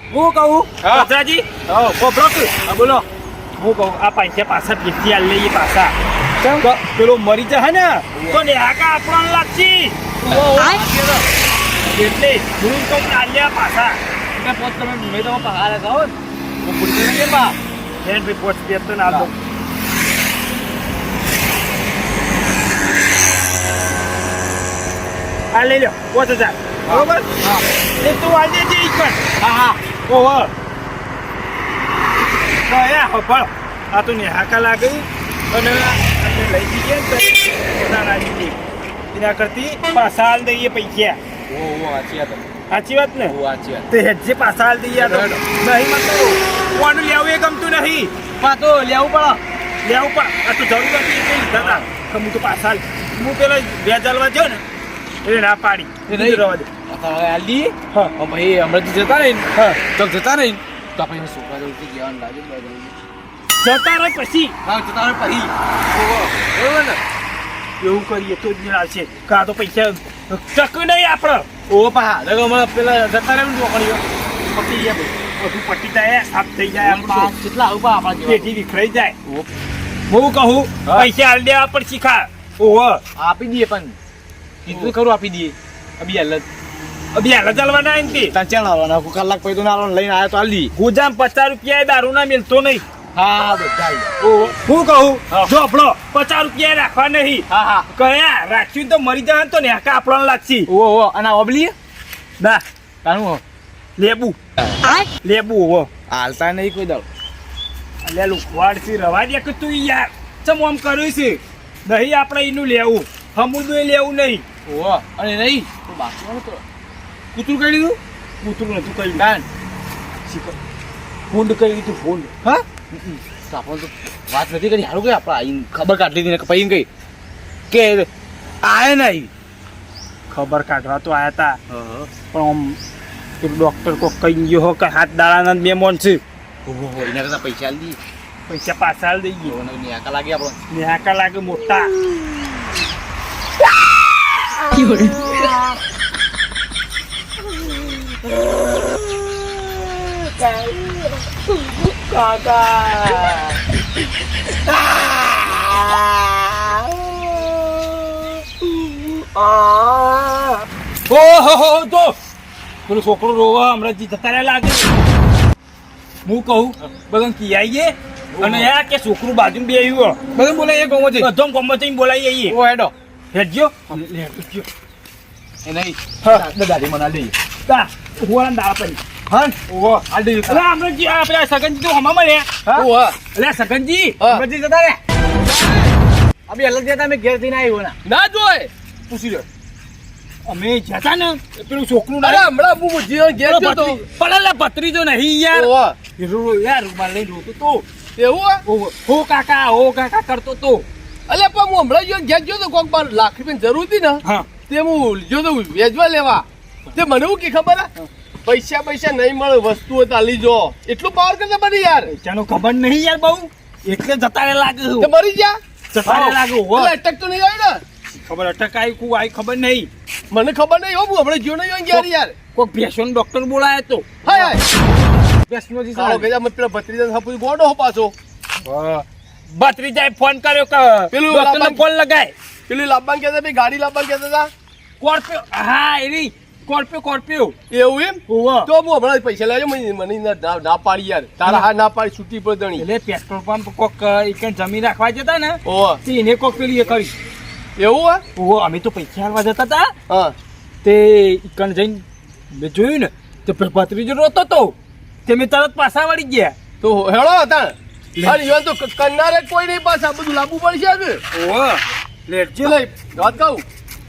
હું કહું હા. કચરાજી હા બોલો બોલો હું કહું આ પૈસા પાછા ફીરથી આલ લઈએ પાછા કેમ? તો પેલો મરી જાય ને તો નેહાકા આપણને લાગશી એટલે હું કહું આલ્યા પાછા પોત તમે મેં તો પહાડ ખાઓ પૂરી કેમ બા બેન ભાઈ પોચ બે તો ના દો આ લઈ લો 5000 બરોબર હા એ તું આજે જ ઈ કર હા ઓહો કયા હફળ આ તો નેહાકા લાગે અને આપણે લઈ જઈએ ને તો પોતાના જઈએ એના કરતી પાછા હાલ દઈએ પૈસા ઓ વાંચી હતા સાચી વાત ને વાંચી હતા તે હેડજે પાછા હાલ દઈએ આ તો નહીં મતો કોનું લેવું એ ગમતું નહીં પાતો લેવું પડે લેવું પણ આ તો જરૂર હતી એટલે લીધા હતા કે હું તો પાછા હાલ હું પેલા બે ચાલવા ગયો ને એટલે ના પાડી એ નહીં. રવા દે અત્યારે આલી હા ભાઈ હમણાં જતા રહીને હા તો જતા રહીને તો આપણે છોકરા જોડે જવાનું લાગે જતા રહે પછી હા જતા રહે પછી બરોબર ને એવું કરીએ તો જ આવશે કા તો પૈસા ટક નહીં આપણે ઓ પા લગો હમણાં પેલા જતા રહે ને પકડ્યો પટી જાય બધું પટી જાય સાફ થઈ જાય આમ તો કેટલા આવું પા આપણા જેવા પેટી વિખરાઈ જાય ઓ, હું કહું હા. પૈસા હાલ દેવા પર શીખા ઓહો આપી દઈએ પણ કીધું ખરું આપી દઈએ અભી હાલત અભી હાલ ચાલવાના એમ કે ત્યાં ચાલ આવવાના કલાક પછી તો ના લઈને આવ્યો તો હાલી ગુજામ 50 રૂપિયા દારૂ ના મિલતો નહીં હા બધા ઓહો હું કહું હા. જો આપણો 50 રૂપિયા રાખવા નહીં હા હા કયા રાખ્યું તો મરી જાય તો નેકા આપણને લાગશે ઓ અને ઓબલી ના તાનું લેબુ લેબુ ઓહો હાલતા નહીં કોઈ દાવ અલે લુખવાડ થી રવા દે કે તું યાર ચમ આમ કર્યું છે નહીં આપણે એનું લેવું હમુદું લેવું નહીં ઓ અને નહીં તો બાકી તો કૂતરું કરી દીધું કૂતરું નતું કહ્યું કાન ફૂંડ કહ્યું તું ફૂંડ હા તો આપણે તો વાત નથી કરી સારું કે આપણે આઈને ખબર કાઢી દીધી ને પછી કઈ કે આય નહીં ખબર કાઢવા તો આયા તા પણ આમ પેલું ડોક્ટર કોક કહી ગયો હો કે હાથ દાડાના બે મોન છે ઓહો એના કરતા પૈસા આલી પૈસા પાછા હાલ દઈએ દઈએ ન્યાકા લાગે આપણો નેહાકા લાગે મોટા ઓહો તો પેલું છોકરો રોવા હમણાં જતા રહ્યા લાગે હું કહું બધા કી આવીએ અને યાર કે છોકરું બાજુ બે આવ્યું બધું બોલે એ ગમો છે બધો ગમત બોલાવી આવીએ ઓ હેડો હેડજો એ નહીં હા. દાદી મને લઈ તા ઉવાળા દાળ પડી હા ઓહો આ દઈ અરે આપણે આપણે સગનજી તો હમા મળે હા ઓ અરે સગનજી હા. બધી જતા રે અભી અલગ જતા મેં ઘેર થઈને આવ્યો ના જોય પૂછી લો અમે જતા ને પેલું છોકરું અરે હમણાં હું જીવન ઘેર ગયો તો પડેલા ભત્રીજો નહીં યાર ઓહો યાર મારે લઈને રોતો તો એવું ઓહો હો કાકા કરતો તો અલ્યા પણ હું હમણાં જીવન ઘેર ગયો તો કોક બાર લાખ રૂપિયાની જરૂર હતી ને હા તે હું જો તો વેચવા લેવા તે મને એવું કે ખબર હે? પૈસા નહીં મળે વસ્તુઓ તાલી જો એટલું પાવર કરતા બની યાર પૈસાનો ખબર નહીં યાર બહુ એટલે જતા રે લાગે તે મરી ગયા જતા રે લાગે હો એટલે અટક તો નહીં આવી ને ખબર અટકાય કુ આઈ ખબર નહીં મને ખબર નહીં હો હું હમણાં જીવ નહીં ગયા યાર કોઈ ભેંસોનો ડોક્ટર બોલાયો તો હાય હાય ભેંસનો જી કાળો ગજા મત પેલા ભત્રીજા સાપુ ગોડો હો પાછો ભત્રીજાએ ફોન કર્યો કે પેલું ડોક્ટરને લાંબા- ફોન લગાય પેલી લાંબાન કહેતા ભાઈ ગાડી લાંબાન કહેતા હતા સ્કોર્પિયો હા એની સ્કોર્પિયો એવું એમ ઓહો તો હું હમણાં પૈસા લેજો મને ના પાડી યાર તારા હા ના પાડી છૂટી પર દણી એટલે પેટ્રોલ પંપ કોક એક જમીન રાખવા જતા ને ઓહો તે એને કોક પેલી એ કરી એવું હે ઓહો અમે તો પૈસા હાલવા જતા હતા હા તે ઈકણ જઈને મેં જોયું ને તે ભત્રીજો રોતો તો તે મેં તરત પાછા વળી ગયા તો હેળો હતા અરે ઈવન તો કરનારે કોઈ નહીં પાછા બધું લાવવું પડશે હવે ઓહો લેટજો લઈ વાત કહું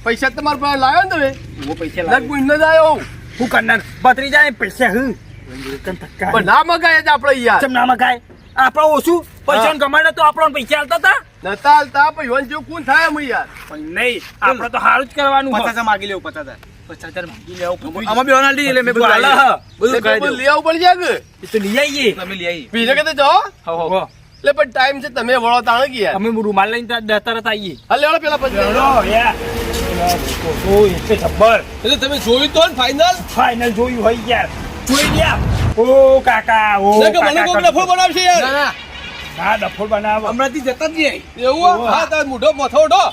પૈસા તમારા પાસે લાવ્યો ને તમે હું પૈસા લગ કોઈ ન જાય હોઉં હું કરનાર ભત્રીજાને પૈસા હું પણ ના મગાય જ આપણે યાર ચમ ના મગાય આપણે ઓછું પૈસા ગમાડે તો આપણને પૈસા આલતા હતા નતા હાલતા પણ ઈવન જેવું કોણ થાય અમે યાર પણ નહીં આપણે તો સારું જ કરવાનું હોય. 50,000 માગી લેવું 50,000 50,000 માંગી લેવું આમાં બે ઓના લઈ એટલે મેં બધું બધું હાલે હ. બધું કરાઈ બધું દઉં. લઈ આવવું પડશે કે એ તો લઈ આવીએ તમે લઈ આવી બીજે કે જાઓ હો એટલે પણ ટાઈમ છે તમે વળો તાણ કે યાર અમે રૂમાલ લઈને તરત આવીએ હાલ લેવડો પેલા પછી એટલે એટલે તમે જોયું તો ફાઇનલ ફાઇનલ જોયું હોય યાર જોઈ ગયા ઓ કાકા ઓ ને કે મને કોક ડફો બનાવશે યાર હા ડફોળ બનાવો હમણાંથી જતા જ નહીં એવું હા તાર મોઢો મથો ઉઠો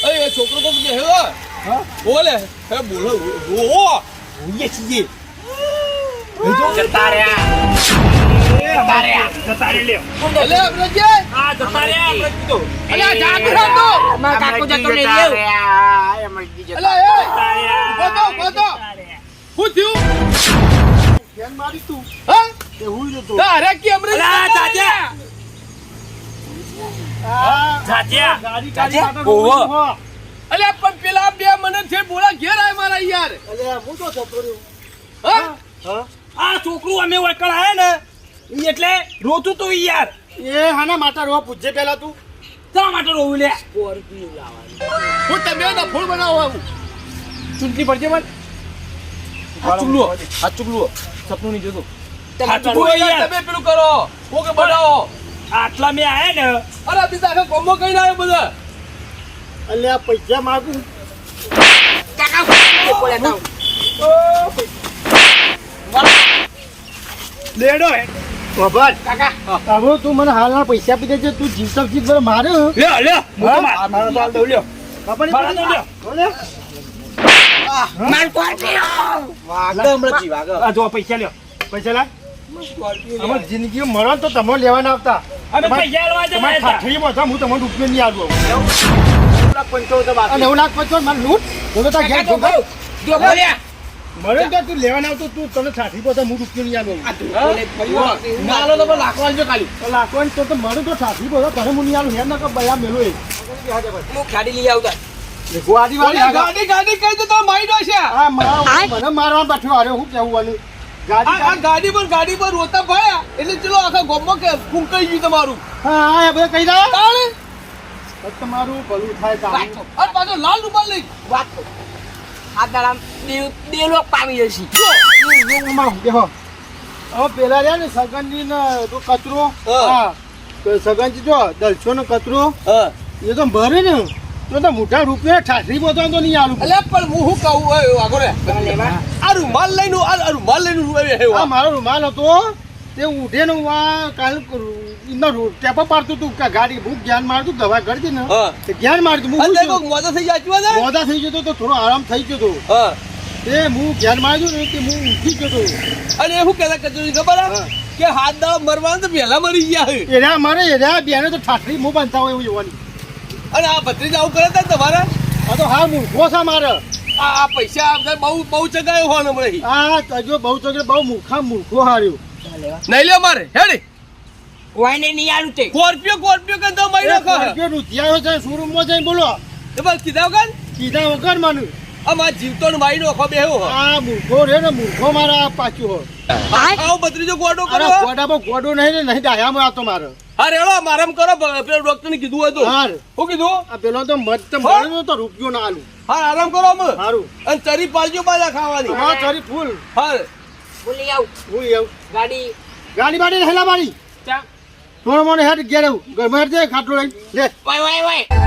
એ છોકરો કોક બે હા બોલે હે બોલો ઓ હોઈએ છીએ જતા રહ્યા જતા રે લ્યો અલે આપણે જે હા જતા રે આપણે કીધું અલે જાગ રહો મારા કાકો જતો નહીં રહ્યો અલે એ ઉભો તો હું થયું ધ્યાન મારી તું હા તે હું જતો તારે કે અમરે અલા ચાચા ચાચા ગાડી ઓહો. અલે પણ પેલા બે મને છે બોલા ઘેર આય મારા યાર અલે હું તો જતો રહ્યો હા હા આ છોકરું અમે વળકળ આયા ને ઈ એટલે રોતું તું ઈ યાર એ હાના માતા રો પૂછજે પેલા તું શા માટે રોવું લે હું તમે ડફોળ બનાવો આવું ચૂંટણી પડશે મને આ ચુગલું સપનું નહીં જોતો સાચું કહું યાર. તમે પેલું કરો કોકે બનાવો આટલા મેં આયા ને અરે બીજા આખા કોમ્બો કઈ આવ્યો બધા અલે આ પૈસા માગું લેડો હે બાબા કાકા હવે તું મને હાલના પૈસા પી દેજે તું જીવતા જીવ પર મારે લ્યો લ્યો હું તો મારો તો હાલ દઉં લ્યો બાપા મારા તો લ્યો આ જો પૈસા લ્યો પૈસા લાગ અમાર જિંદગી મરણ તો તમે લેવાના આવતા અમે પૈસા લેવા જતા તમારે હતા. ઠાઠડીમાં હતા હું તમને રૂપિયો નહીં આલું અને 9,55,000 મારે લૂંટ હું તો તાર ઘેર ઢોંગા. મરણ તો તું લેવાના આવતો તું તને ઠાઠડી પર હું રૂપિયો નહીં આલું નાલો તો લાખો આલજો ખાલી તો લાખવાની તો મરણ તો ઠાઠડી પર ઘરે હું નહીં આલું હેર ના કર બયા મેલો એ ગાડી વાળી ગાડી ગાડી કઈ તો તમે મારી દો છે આ મને મારવા બેઠો અરે હું કેવું આનું આ ગાડી પર રોતા ભયા એટલે ચલો આખા ગોમમાં કે ફૂંકાઈ ગયું તમારું હા હા એ બધા કહી દા તાણે તમારું ભલું થાય તારું. અરે પાછો લાલ રૂમાલ લઈ માં દેખો હવે પેલા રહ્યા ને સગનજી ને તો કચરો હા તો સગનજી જો દલછો ને કચરો એ તો ભરે ને તો મોટા રૂપિયા ઠાઠરી બોતો તો નહીં આલું અલે પણ હું શું કહું ઓય આગો રે આ રૂમાલ લઈને આ રૂમાલ લઈને આ મારો રૂમાલ હતો તે ઉઠે ને હું આ કાલ એમના ટેપા પાડતું તું કે ગાડી હું જ્ઞાન મારતું દવા કરી ને હા. તે જ્ઞાન મારતું હું અરે શું કોક મોજા થઈ જાય ચુવા દે મોડા થઈ જતો તો થોડો આરામ થઈ ગયો તો હા તે હું જ્ઞાન માર્યું ને તે હું ઉઠી ગયો તો અને એવું કહેતા કચોરી ખબર હે? હા. કે હાથ દાડા મરવાનું તો પહેલા મરી ગયા હે એના મારે એના બેને તો ઠાઠરી મું બાંધતા હોય એવું જોવાની અને આ ભત્રીજા આવું કરે તા તમારે આ તો હા મૂર્ખો છે મારે આ પૈસા આ બહુ બહુ ચગાયો હોવાનો હમણાં આ તજો બહુ ચગડે બહુ મૂર્ખો હાર્યો નહીં લ્યો મારે હેડી નહીં સ્કોર્પિયો કે તો મરી નાખો હે. રૂપિયો રૂપિયા છે શોરૂમમાં જઈને બોલો તો બસ કીધા વગર કીધા વગર માનું આ મારા જીવતો ને મારી નાખો બેહો હો આ મૂર્ખો રે ને મૂર્ખો મારા પાછું હો આવો ભત્રીજો ગોડો અરે કરો ગોડામાં ગોડો નહીં ને નહીં ડાયામાં આવતો મારે હા રેડો મારામ કરો પેલો ડોક્ટર ને કીધું હોય તો હાર શું કીધું આ પેલો તો મત મળ્યો તો રૂપિયો ના આલું હા આરામ કરો અમે સારું અને ચરી પાલજો બાજા ખાવાની હા તારી ફૂલ હા હું આવું ગાડી બાડી હેલા મારી થોડો મને હેડ ઘેર આવું ગમે તે ખાટલો લઈ લે